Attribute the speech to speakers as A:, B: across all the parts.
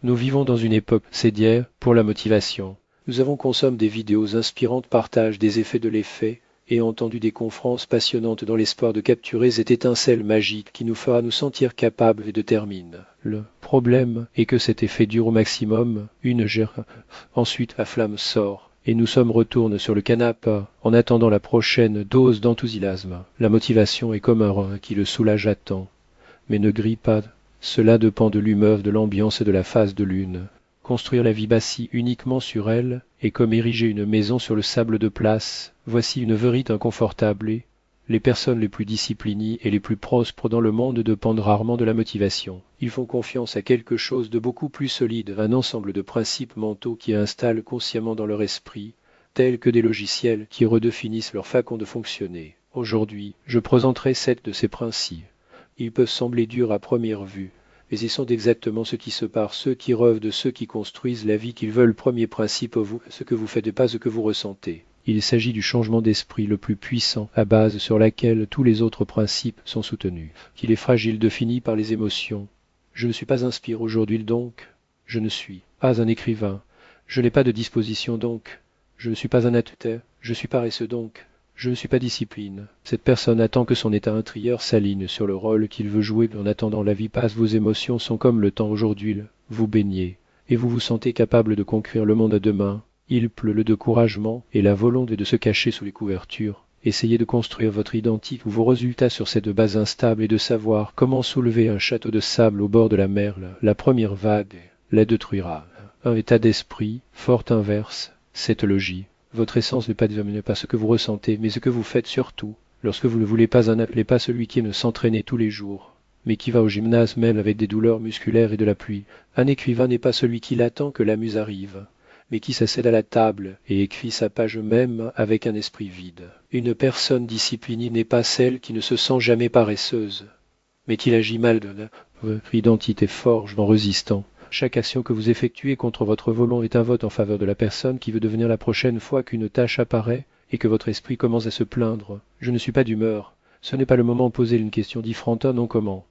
A: Nous vivons dans une époque sédière pour la motivation. Nous avons consommé des vidéos inspirantes, partagé des effets de l'effet et entendu des conférences passionnantes dans l'espoir de capturer cette étincelle magique qui nous fera nous sentir capables et déterminés. Le problème est que cet effet dure au maximum, une gère. Ensuite la flamme sort et nous sommes retournés sur le canapé en attendant la prochaine dose d'enthousiasme. La motivation est comme un rein qui le soulage à temps, mais ne grille pas. Cela dépend de l'humeur, de l'ambiance et de la phase de lune. Construire la vie bâtie uniquement sur elle est comme ériger une maison sur le sable de place. Voici une vérité inconfortable et les personnes les plus disciplinées et les plus prospères dans le monde dépendent rarement de la motivation. Ils font confiance à quelque chose de beaucoup plus solide, un ensemble de principes mentaux qui installent consciemment dans leur esprit, tels que des logiciels qui redéfinissent leur façon de fonctionner. Aujourd'hui, je présenterai 7 de ces principes. Ils peuvent sembler durs à première vue, mais ils sont exactement ce qui sépare ceux qui rêvent de ceux qui construisent la vie qu'ils veulent. Premier principe, vous, ce que vous faites n'est pas ce que vous ressentez. Il s'agit du changement d'esprit le plus puissant, à base sur laquelle tous les autres principes sont soutenus. Qu'il est fragile, défini par les émotions. Je ne suis pas inspiré aujourd'hui, donc je ne suis pas un écrivain. Je n'ai pas de disposition, donc je ne suis pas un athlète. Je suis paresseux, donc je ne suis pas discipline. Cette personne attend que son état intérieur s'aligne sur le rôle qu'il veut jouer. En attendant, la vie passe. Vos émotions sont comme le temps aujourd'hui. Vous baignez, et vous vous sentez capable de conquérir le monde à demain. Il pleut le découragement et la volonté de se cacher sous les couvertures. Essayez de construire votre identité ou vos résultats sur cette base instable et de savoir comment soulever un château de sable au bord de la mer. La première vague la détruira. Un état d'esprit fort inverse cette logique. Votre essence n'est pas ce que vous ressentez, mais ce que vous faites surtout. Lorsque vous ne voulez pas un appelé, pas celui qui aime s'entraîner tous les jours, mais qui va au gymnase même avec des douleurs musculaires et de la pluie. Un écrivain n'est pas celui qui l'attend que la muse arrive, mais qui s'assied à la table et écrit sa page même avec un esprit vide. Une personne disciplinée n'est pas celle qui ne se sent jamais paresseuse, mais qui agit mal de votre identité forge en résistant. Chaque action que vous effectuez contre votre volonté est un vote en faveur de la personne qui veut devenir la prochaine fois qu'une tâche apparaît et que votre esprit commence à se plaindre. Je ne suis pas d'humeur. Ce n'est pas le moment de poser une question, dit Frontin, non comment.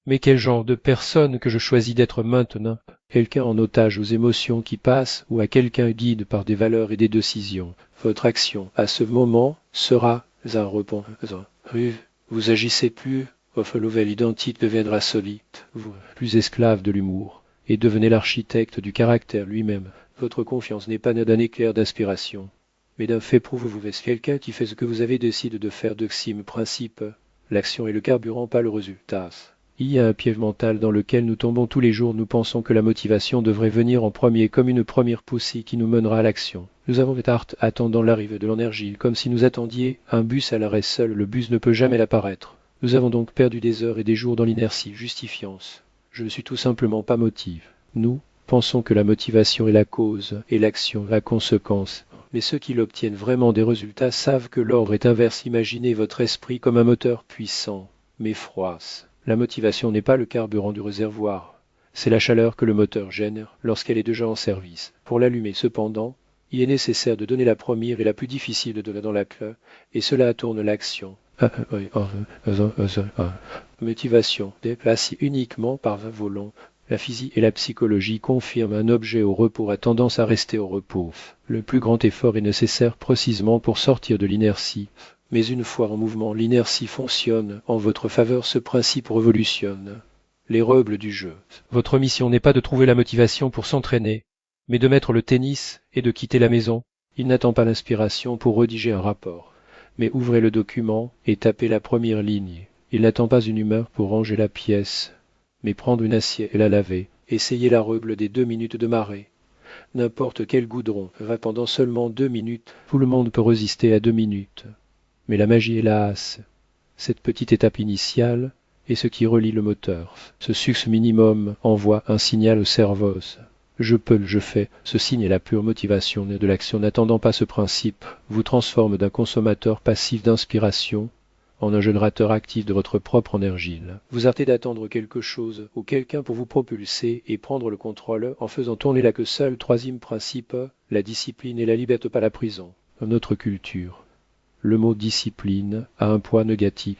A: Mais quel genre de personne que je choisis d'être maintenant? Quelqu'un en otage aux émotions qui passent ou à quelqu'un guide par des valeurs et des décisions. Votre action, à ce moment, sera un repos. Vous agissez plus. Votre nouvelle identité deviendra solide, vous, plus esclave de l'humour, et devenez l'architecte du caractère lui-même. Votre confiance n'est pas d'un éclair d'inspiration, mais d'un fait prouve. Vous êtes quelqu'un qui fait ce que vous avez décidé de faire. Deuxième principe, l'action est le carburant, pas le résultat. Il y a un piège mental dans lequel nous tombons tous les jours. Nous pensons que la motivation devrait venir en premier, comme une première poussée qui nous mènera à l'action. Nous avons été attendant l'arrivée de l'énergie, comme si nous attendions un bus à l'arrêt seul. Le bus ne peut jamais apparaître. Nous avons donc perdu des heures et des jours dans l'inertie, justifiance. Je ne suis tout simplement pas motive. Nous pensons que la motivation est la cause et l'action la conséquence. Mais ceux qui l'obtiennent vraiment des résultats savent que l'ordre est inverse. Imaginez votre esprit comme un moteur puissant, mais froid. La motivation n'est pas le carburant du réservoir. C'est la chaleur que le moteur génère lorsqu'elle est déjà en service. Pour l'allumer, cependant, il est nécessaire de donner la première et la plus difficile de dans la clé, et cela tourne l'action. Motivation déplacée uniquement par un volant. La physique et la psychologie confirment un objet au repos a tendance à rester au repos. Le plus grand effort est nécessaire précisément pour sortir de l'inertie. Mais une fois en mouvement, l'inertie fonctionne en votre faveur. Ce principe révolutionne les règles du jeu. Votre mission n'est pas de trouver la motivation pour s'entraîner, mais de mettre le tennis et de quitter la maison. Il n'attend pas l'inspiration pour rédiger un rapport. Mais ouvrez le document et tapez la première ligne. Il n'attend pas une humeur pour ranger la pièce, mais prendre une assiette et la laver. Essayez la règle des 2 minutes de marée. N'importe quel goudron va pendant seulement 2 minutes. Tout le monde peut résister à 2 minutes. Mais la magie est lasse. Cette petite étape initiale est ce qui relie le moteur. Ce succès minimum envoie un signal au cerveau. Je peux, je fais. Ce signe est la pure motivation de l'action. N'attendant pas ce principe, vous transforme d'un consommateur passif d'inspiration en un générateur actif de votre propre énergie. Vous arrêtez d'attendre quelque chose ou quelqu'un pour vous propulser et prendre le contrôle en faisant tourner la queue seule. Troisième principe, la discipline et la liberté, pas la prison. Dans notre culture, le mot discipline a un poids négatif.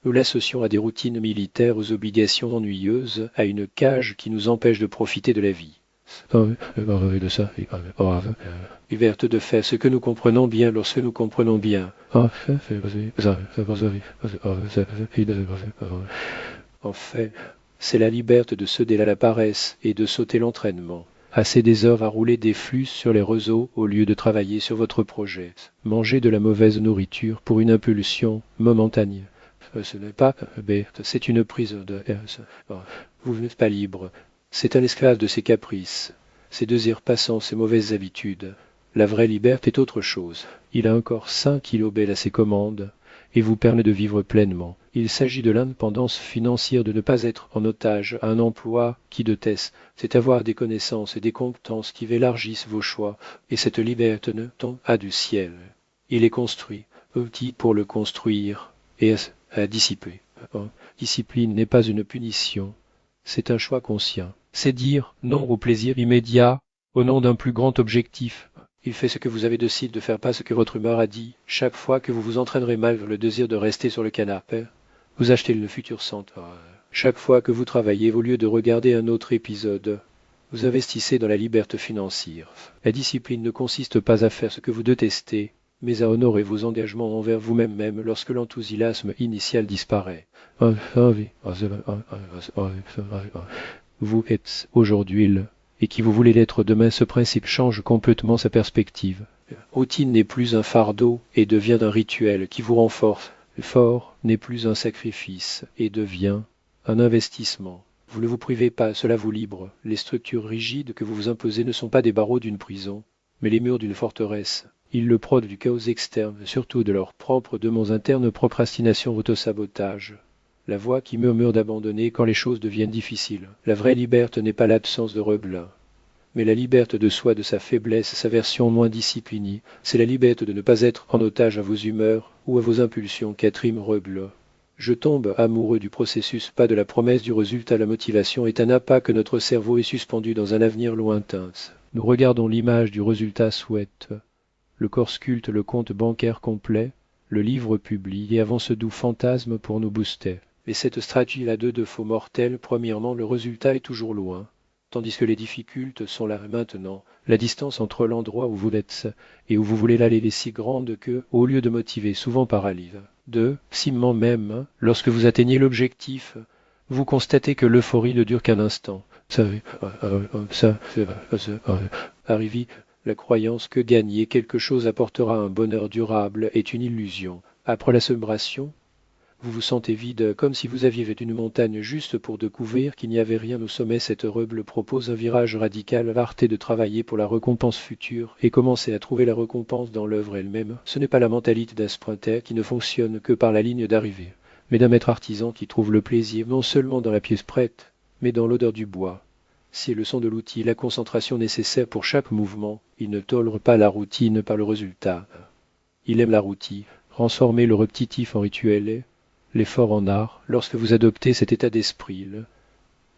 A: Nous l'associons à des routines militaires, aux obligations ennuyeuses, à une cage qui nous empêche de profiter de la vie. Hubert de fait ce que nous comprenons bien lorsque nous comprenons bien. En fait, c'est la liberté de céder à la paresse et de sauter l'entraînement. Assez des heures à rouler des flux sur les réseaux au lieu de travailler sur votre projet. Manger de la mauvaise nourriture pour une impulsion momentanée. Ce n'est pas bête, c'est une prise de... Vous n'êtes pas libre. C'est un esclave de ses caprices, ses désirs passants, ses mauvaises habitudes. La vraie liberté est autre chose. Il a un corps sain qui l'obéit à ses commandes et vous permet de vivre pleinement. Il s'agit de l'indépendance financière, de ne pas être en otage à un emploi qui déteste. C'est avoir des connaissances et des compétences qui élargissent vos choix. Et cette liberté ne tombe pas du ciel. Il est construit, outil pour le construire et à dissiper. Discipline n'est pas une punition, c'est un choix conscient. C'est dire non au plaisir immédiat au nom d'un plus grand objectif. Il fait ce que vous avez décidé de faire, pas ce que votre humeur a dit. Chaque fois que vous vous entraînerez mal vers le désir de rester sur le canapé, vous achetez le futur centre. Chaque fois que vous travaillez, au lieu de regarder un autre épisode, vous investissez dans la liberté financière. La discipline ne consiste pas à faire ce que vous détestez, mais à honorer vos engagements envers vous-même même lorsque l'enthousiasme initial disparaît. Vous êtes aujourd'hui le et qui vous voulez l'être demain, ce principe change complètement sa perspective. Routine n'est plus un fardeau et devient un rituel qui vous renforce. L'effort n'est plus un sacrifice et devient un investissement. Vous ne vous privez pas, cela vous libre. Les structures rigides que vous vous imposez ne sont pas des barreaux d'une prison, mais les murs d'une forteresse. Ils le prônent du chaos externe, surtout de leurs propres démons internes, procrastination, autosabotage. La voix qui murmure d'abandonner quand les choses deviennent difficiles. La vraie liberté n'est pas l'absence de rebelin, mais la liberté de soi, de sa faiblesse, sa version moins disciplinée. C'est la liberté de ne pas être en otage à vos humeurs ou à vos impulsions qu'Atrim Rebla. Je tombe amoureux du processus, pas de la promesse du résultat. La motivation est un appât que notre cerveau est suspendu dans un avenir lointain. Nous regardons l'image du résultat souhaite. Le corps sculpte le compte bancaire complet, le livre publie, et avance ce doux fantasme pour nous booster. Mais cette stratégie a deux défauts mortels. Premièrement, le résultat est toujours loin, tandis que les difficultés sont là maintenant. La distance entre l'endroit où vous êtes et où vous voulez aller est si grande que, au lieu de motiver, souvent paralyse. Deuxièmement même, lorsque vous atteignez l'objectif, vous constatez que l'euphorie ne dure qu'un instant. Arrive la croyance que gagner quelque chose apportera un bonheur durable est une illusion. Après la célébration, vous vous sentez vide, comme si vous aviez fait une montagne juste pour découvrir qu'il n'y avait rien au sommet. Cette rebelle propose un virage radical, l'arté de travailler pour la récompense future et commencer à trouver la récompense dans l'œuvre elle-même. Ce n'est pas la mentalité d'un sprinter qui ne fonctionne que par la ligne d'arrivée, mais d'un maître artisan qui trouve le plaisir non seulement dans la pièce prête, mais dans l'odeur du bois. Si le son de l'outil, la concentration nécessaire pour chaque mouvement, il ne tolère pas la routine par le résultat. Il aime la routine, transformer le répétitif en rituel, l'effort en art. Lorsque vous adoptez cet état d'esprit,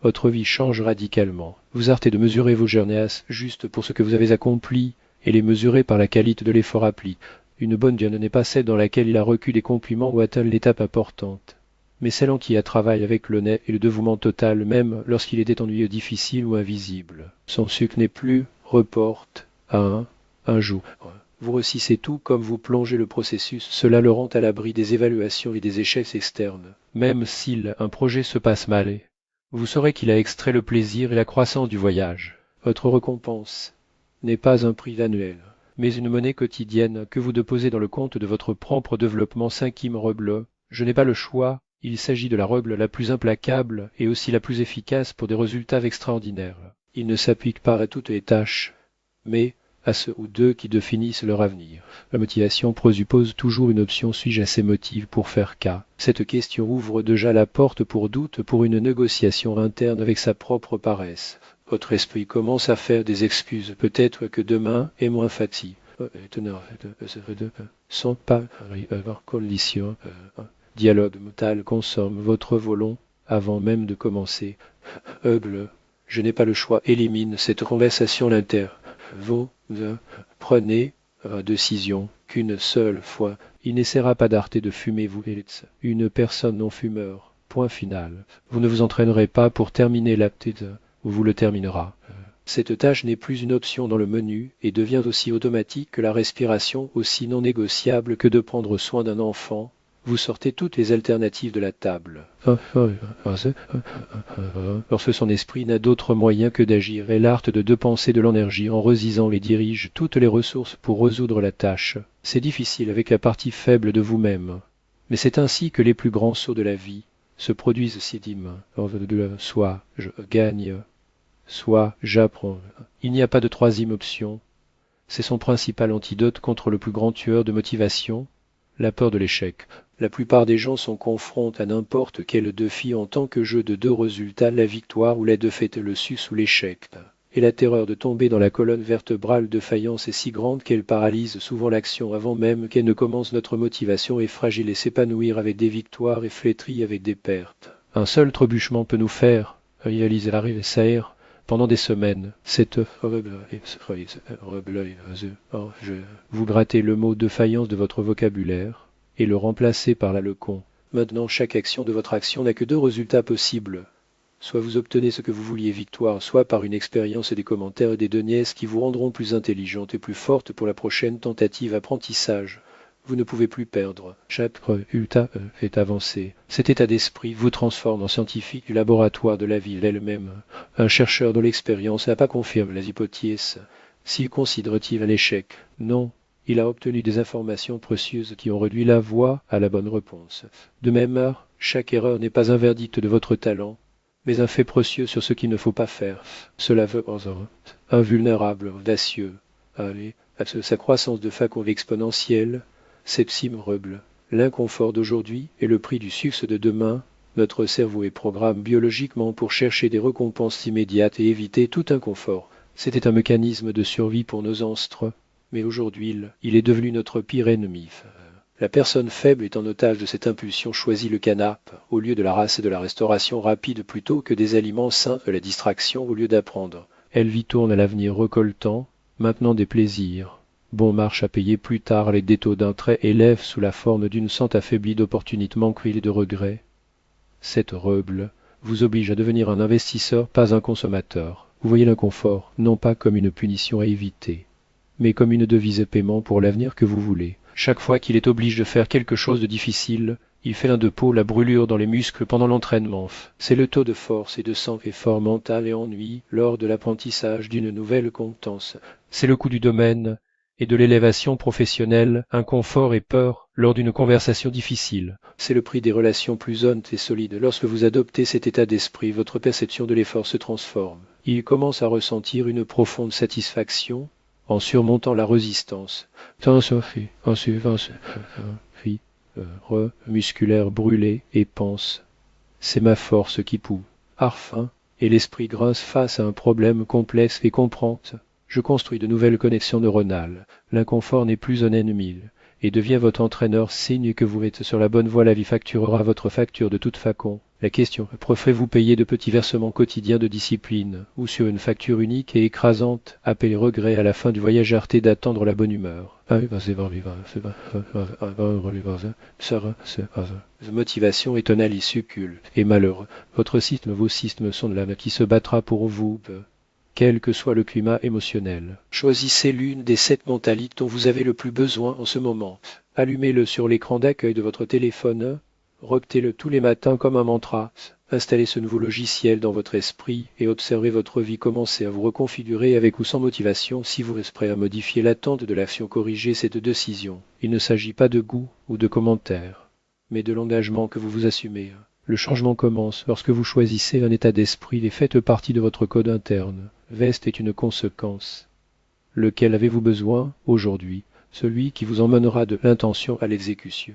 A: votre vie change radicalement. Vous arrêtez de mesurer vos journées juste pour ce que vous avez accompli et les mesurer par la qualité de l'effort appli. Une bonne journée n'est pas celle dans laquelle il a reçu des compliments ou atteint l'étape importante, mais celle en qui il travaille avec le nez et le dévouement total, même lorsqu'il était ennuyeux, difficile ou invisible. Son sucre n'est plus reporte à un jour. Vous réussissez tout comme vous plongez le processus, cela le rend à l'abri des évaluations et des échecs externes. Même s'il un projet se passe mal, vous saurez qu'il a extrait le plaisir et la croissance du voyage. Votre récompense n'est pas un prix annuel, mais une monnaie quotidienne que vous déposez dans le compte de votre propre développement. Cinquième rebelle, je n'ai pas le choix, il s'agit de la rebelle la plus implacable et aussi la plus efficace pour des résultats extraordinaires. Il ne s'applique pas à toutes les tâches, mais à ceux ou deux qui définissent leur avenir. La motivation présuppose toujours une option. Suis-je assez motivé pour faire cas? Cette question ouvre déjà la porte pour doute, pour une négociation interne avec sa propre paresse. Votre esprit commence à faire des excuses. Peut-être que demain est moins fatigué. Sans pas condition. Dialogue mental consomme votre volon avant même de commencer. Je n'ai pas le choix. Élimine cette conversation l'inter. Vous prenez décision qu'une seule fois, il n'essaiera pas d'arrêter de fumer, vous êtes une personne non fumeur. Point final. Vous ne vous entraînerez pas pour terminer la petite, ou vous le terminera. Cette tâche n'est plus une option dans le menu et devient aussi automatique que la respiration, aussi non négociable que de prendre soin d'un enfant. Vous sortez toutes les alternatives de la table. Lorsque son esprit n'a d'autre moyen que d'agir, et l'art de deux pensées de l'énergie en redisant les dirige toutes les ressources pour résoudre la tâche. C'est difficile avec la partie faible de vous-même. Mais c'est ainsi que les plus grands sauts de la vie se produisent, Sidim. Soit je gagne, soit j'apprends. Il n'y a pas de troisième option. C'est son principal antidote contre le plus grand tueur de motivation, la peur de l'échec. La plupart des gens sont confrontés à n'importe quel défi en tant que jeu de deux résultats, la victoire ou la défaite, le sus ou l'échec. Et la terreur de tomber dans la colonne vertébrale de faïence est si grande qu'elle paralyse souvent l'action avant même qu'elle ne commence. Notre motivation est fragile et s'épanouir avec des victoires et flétrie avec des pertes. Un seul trébuchement peut nous faire réaliser la rive saire pendant des semaines. Vous grattez le mot de faïence de votre vocabulaire et le remplacez par la leçon. Maintenant, chaque action de votre action n'a que deux résultats possibles. Soit vous obtenez ce que vous vouliez, victoire, soit par une expérience et des commentaires et des données qui vous rendront plus intelligente et plus forte pour la prochaine tentative apprentissage. Vous ne pouvez plus perdre. Chaque résultat est avancé. Cet état d'esprit vous transforme en scientifique du laboratoire de la vie elle-même. Un chercheur de l'expérience n'a pas confirmé les hypothèses. S'il considère-t-il un échec? Non. Il a obtenu des informations précieuses qui ont réduit la voie à la bonne réponse. De même, chaque erreur n'est pas un verdict de votre talent, mais un fait précieux sur ce qu'il ne faut pas faire. Cela veut invulnérable, audacieux. Allez, à sa croissance de faculté exponentielle, septime rebelle. L'inconfort d'aujourd'hui est le prix du succès de demain. Notre cerveau est programmé biologiquement pour chercher des récompenses immédiates et éviter tout inconfort. C'était un mécanisme de survie pour nos ancêtres, mais aujourd'hui, il est devenu notre pire ennemi. La personne faible est en otage de cette impulsion choisit le canapé au lieu de la race et de la restauration rapide plutôt que des aliments sains de la distraction au lieu d'apprendre. Elle vit tourne à l'avenir récoltant, maintenant des plaisirs. Bon marche à payer plus tard les détaux d'un trait élève sous la forme d'une sente affaiblie d'opportunités manquées et de regrets. Cette rebelle vous oblige à devenir un investisseur, pas un consommateur. Vous voyez l'inconfort, non pas comme une punition à éviter, mais comme une devise de paiement pour l'avenir que vous voulez. Chaque fois qu'il est obligé de faire quelque chose de difficile, il fait l'un de peau la brûlure dans les muscles pendant l'entraînement. C'est le taux de force et de sang effort mental et ennui lors de l'apprentissage d'une nouvelle compétence. C'est le coût du domaine et de l'élévation professionnelle, inconfort et peur lors d'une conversation difficile. C'est le prix des relations plus honnêtes et solides. Lorsque vous adoptez cet état d'esprit, votre perception de l'effort se transforme. Il commence à ressentir une profonde satisfaction en surmontant la résistance. Musculaire brûlé et pense. C'est ma force qui poue. Enfin, et l'esprit grince face à un problème complexe et comprend. Je construis de nouvelles connexions neuronales. L'inconfort n'est plus un ennemi et devient votre entraîneur, signe que vous êtes sur la bonne voie. La vie facturera votre facture de toute façon. La question, préférez-vous payer de petits versements quotidiens de discipline ou sur une facture unique et écrasante, appelez regret à la fin du voyage arté d'attendre la bonne humeur. Motivation est tonale et succule, et malheureux. Votre système, vos systèmes sont de l'âme qui se battra pour vous, quel que soit le climat émotionnel. Choisissez l'une des 7 mentalités dont vous avez le plus besoin en ce moment. Allumez-le sur l'écran d'accueil de votre téléphone. Reptez-le tous les matins comme un mantra. Installez ce nouveau logiciel dans votre esprit et observez votre vie commencer à vous reconfigurer avec ou sans motivation. Si vous êtes prêt à modifier l'attente de l'action, corrigez cette décision. Il ne s'agit pas de goût ou de commentaires, mais de l'engagement que vous vous assumez. Le changement commence lorsque vous choisissez un état d'esprit et faites partie de votre code interne. Veste est une conséquence. Lequel avez-vous besoin aujourd'hui? Celui qui vous emmènera de l'intention à l'exécution.